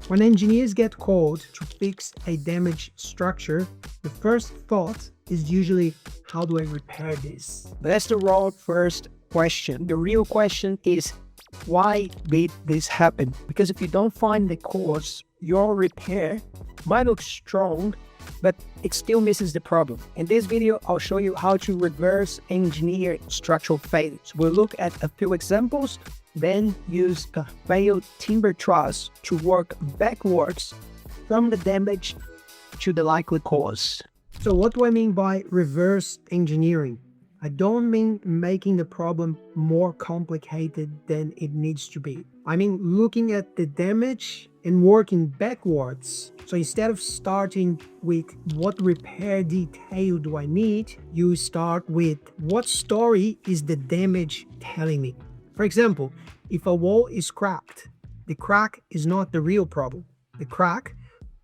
When engineers get called to fix a damaged structure, the first thought is usually, how do I repair this? But that's the wrong first question. The real question is, why did this happen? Because if you don't find the cause, your repair might look strong, but it still misses the problem. In this video, I'll show you how to reverse engineer structural failures. We'll look at a few examples, then use a failed timber truss to work backwards from the damage to the likely cause. So what do I mean by reverse engineering? I don't mean making the problem more complicated than it needs to be. I mean looking at the damage and working backwards. So instead of starting with what repair detail do I need, you start with what story is the damage telling me. For example, if a wall is cracked, the crack is not the real problem. The crack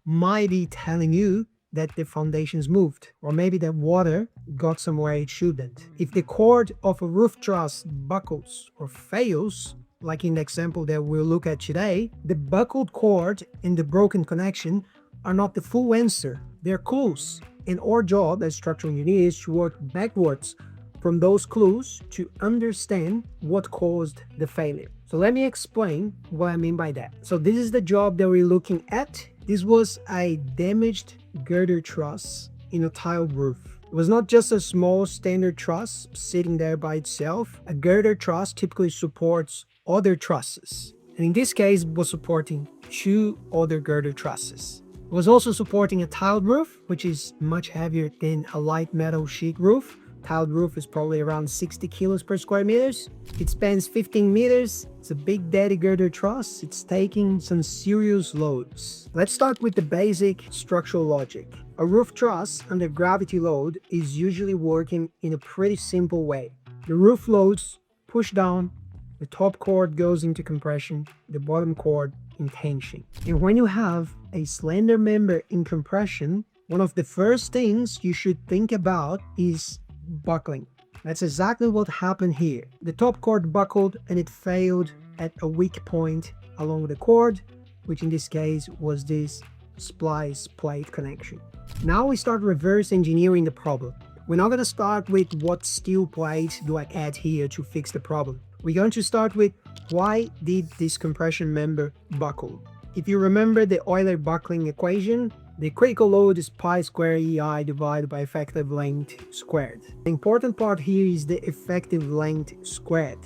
might be telling you that the foundation's moved, or maybe that water got somewhere it shouldn't. If the cord of a roof truss buckles or fails, like in the example that we'll look at today, the buckled cord and the broken connection are not the full answer. They're clues. And our job as structural engineers is to work backwards from those clues to understand what caused the failure. So let me explain what I mean by that. So this is the job that we're looking at. This was a damaged girder truss in a tiled roof. It was not just a small standard truss sitting there by itself. A girder truss typically supports other trusses. And in this case, it was supporting two other girder trusses. It was also supporting a tiled roof, which is much heavier than a light metal sheet roof. Tiled roof is probably around 60 kilos per square meters. It spans 15 meters. It's a big daddy girder truss. It's taking some serious loads. Let's start with the basic structural logic. A roof truss under gravity load is usually working in a pretty simple way. The roof loads push down, the top cord goes into compression, the bottom cord in tension. And when you have a slender member in compression, one of the first things you should think about is buckling. That's exactly what happened here. The top cord buckled and it failed at a weak point along the cord, which in this case was this splice plate connection. Now we start reverse engineering the problem. We're not going to start with what steel plate do I add here to fix the problem. We're going to start with, why did this compression member buckle? If you remember the Euler buckling equation, the critical load is pi squared EI divided by effective length squared. The important part here is the effective length squared.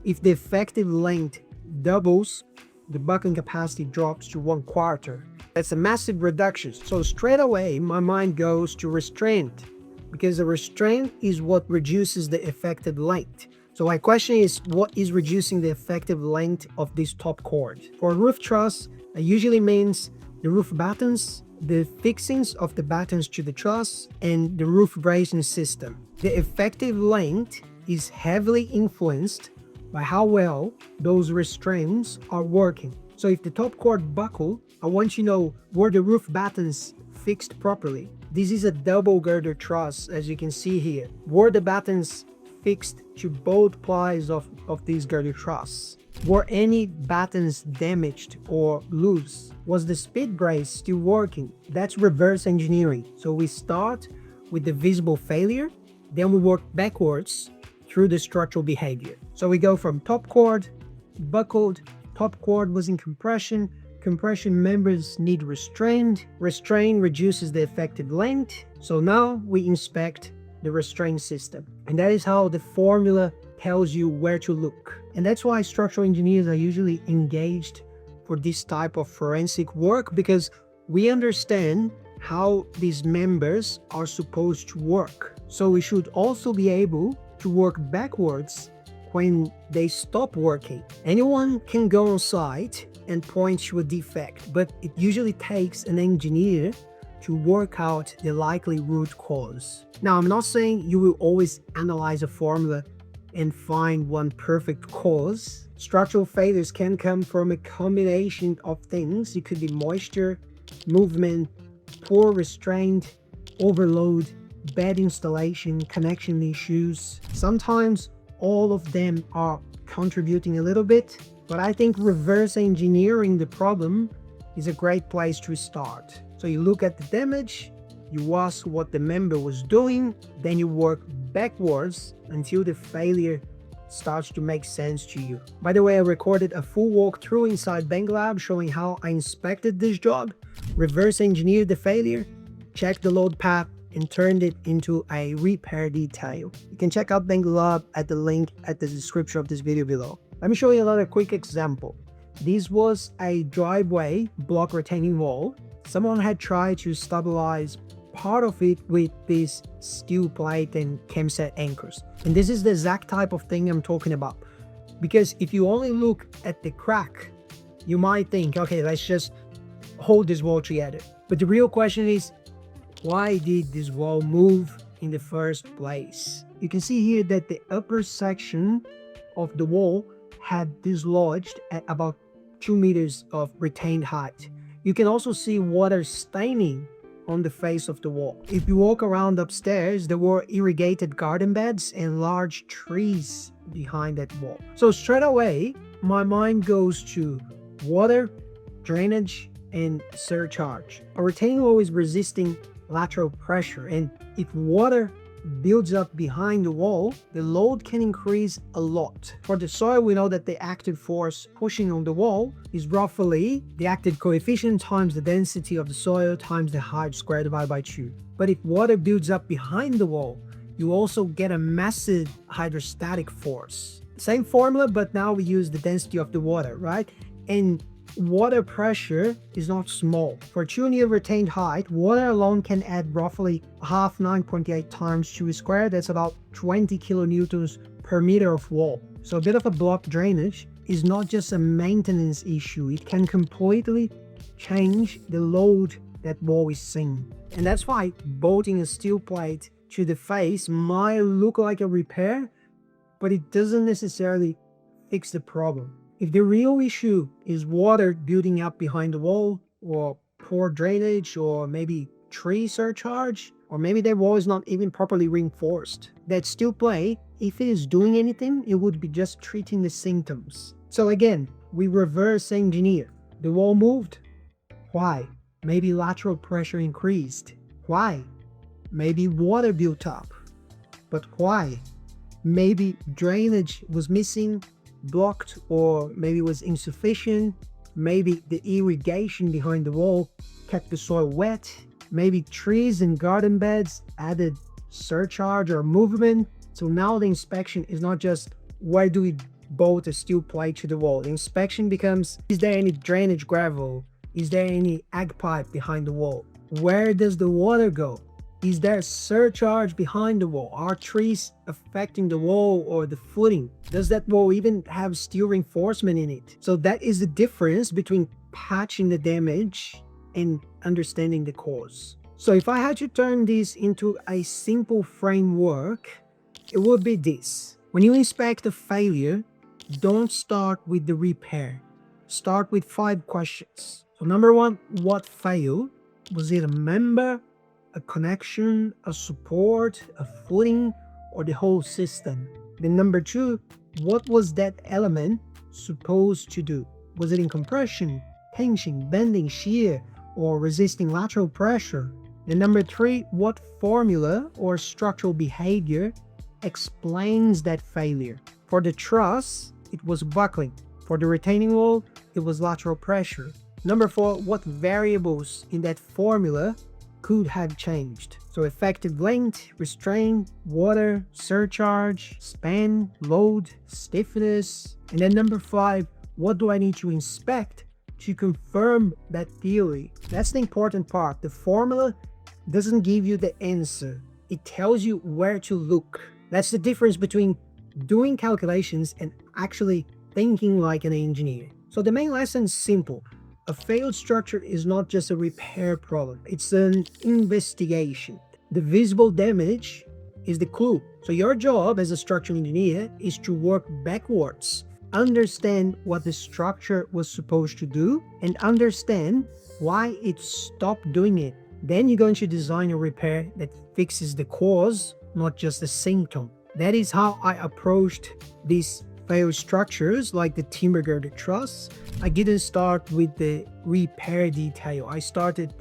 If the effective length doubles, the buckling capacity drops to 1/4. That's a massive reduction. So straight away, my mind goes to restraint, because the restraint is what reduces the effective length. So my question is, what is reducing the effective length of this top cord? For a roof truss, it usually means the roof battens, the fixings of the battens to the truss, and the roof bracing system. The effective length is heavily influenced by how well those restraints are working. So if the top cord buckle, I want to know, were the roof battens fixed properly? This is a double girder truss, as you can see here. Were the battens fixed to both plies of this girder truss? Were any battens damaged or loose? Was the speed brace still working? That's reverse engineering. So we start with the visible failure, then we work backwards through the structural behavior. So we go from top cord, buckled, top cord was in compression, compression members need restraint, restraint reduces the effective length. So now we inspect the restraint system. And that is how the formula tells you where to look. And that's why structural engineers are usually engaged for this type of forensic work, because we understand how these members are supposed to work. So we should also be able to work backwards when they stop working. Anyone can go on site and point to a defect, but it usually takes an engineer to work out the likely root cause. Now, I'm not saying you will always analyze a formula and find one perfect cause. Structural failures can come from a combination of things. It could be moisture, movement, poor restraint, overload, bad installation, connection issues. Sometimes all of them are contributing a little bit, but I think reverse engineering the problem is a great place to start. So you look at the damage, you ask what the member was doing, then you work backwards until the failure starts to make sense to you. By the way, I recorded a full walkthrough inside BankLab showing how I inspected this job, reverse engineered the failure, checked the load path, and turned it into a repair detail. You can check out BankLab at the link at the description of this video below. Let me show you another quick example. This was a driveway block retaining wall. Someone had tried to stabilize part of it with this steel plate and camset anchors. And this is the exact type of thing I'm talking about. Because if you only look at the crack, you might think, okay, let's just hold this wall together. But the real question is, why did this wall move in the first place? You can see here that the upper section of the wall had dislodged at about 2 meters of retained height. You can also see water staining on the face of the wall. If you walk around upstairs, there were irrigated garden beds and large trees behind that wall. So straight away, my mind goes to water, drainage, and surcharge. A retaining wall is resisting lateral pressure, and if water builds up behind the wall, the load can increase a lot. For the soil, we know that the active force pushing on the wall is roughly the active coefficient times the density of the soil times the height squared divided by 2. But if water builds up behind the wall, you also get a massive hydrostatic force. Same formula, but now we use the density of the water, right? And water pressure is not small. For 2 meter retained height, water alone can add roughly 9.8 times 2 squared. That's about 20 kilonewtons per meter of wall. So a bit of a block drainage is not just a maintenance issue. It can completely change the load that wall is seeing. And that's why bolting a steel plate to the face might look like a repair, but it doesn't necessarily fix the problem. If the real issue is water building up behind the wall, or poor drainage, or maybe tree surcharge, or maybe the wall is not even properly reinforced, that steel plate, if it is doing anything, it would be just treating the symptoms. So again, we reverse engineer. The wall moved. Why? Maybe lateral pressure increased. Why? Maybe water built up. But why? Maybe drainage was missing, blocked, or maybe was insufficient. Maybe the irrigation behind the wall kept the soil wet. Maybe trees and garden beds added surcharge or movement. So now the inspection is not just where do we bolt a steel plate to the wall. The inspection becomes, is there any drainage gravel? Is there any ag pipe behind the wall? Where does the water go? Is there surcharge behind the wall? Are trees affecting the wall or the footing? Does that wall even have steel reinforcement in it? So that is the difference between patching the damage and understanding the cause. So if I had to turn this into a simple framework, it would be this. When you inspect a failure, don't start with the repair. Start with 5 questions. So number 1, what failed? Was it a member, a connection, a support, a footing, or the whole system? Then number 2, what was that element supposed to do? Was it in compression, tension, bending, shear, or resisting lateral pressure? Then number 3, what formula or structural behavior explains that failure? For the truss, it was buckling. For the retaining wall, it was lateral pressure. Number 4, what variables in that formula could have changed? So effective length, restraint, water, surcharge, span, load, stiffness. And then number 5, what do I need to inspect to confirm that theory? That's the important part. The formula doesn't give you the answer. It tells you where to look. That's the difference between doing calculations and actually thinking like an engineer. So the main lesson is simple. A failed structure is not just a repair problem. It's an investigation. The visible damage is the clue. So your job as a structural engineer is to work backwards, understand what the structure was supposed to do, and understand why it stopped doing it. Then you're going to design a repair that fixes the cause, not just the symptom. That is how I approached this failed structures like the timber girder truss, I didn't start with the repair detail. I started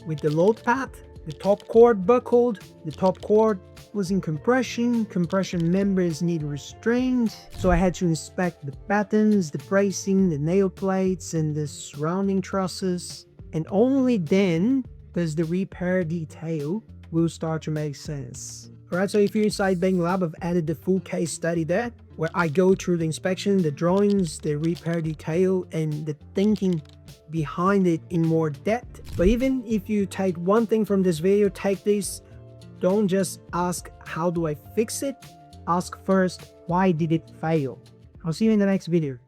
with the load path. The top cord buckled, the top cord was in compression members need restraint, so I had to inspect the battens, the bracing, the nail plates, and the surrounding trusses, and only then does the repair detail will start to make sense. Alright, so if you're inside Bang Lab, I've added the full case study there, where I go through the inspection, the drawings, the repair detail, and the thinking behind it in more depth. But even if you take one thing from this video, take this. Don't just ask, how do I fix it? Ask first, why did it fail? I'll see you in the next video.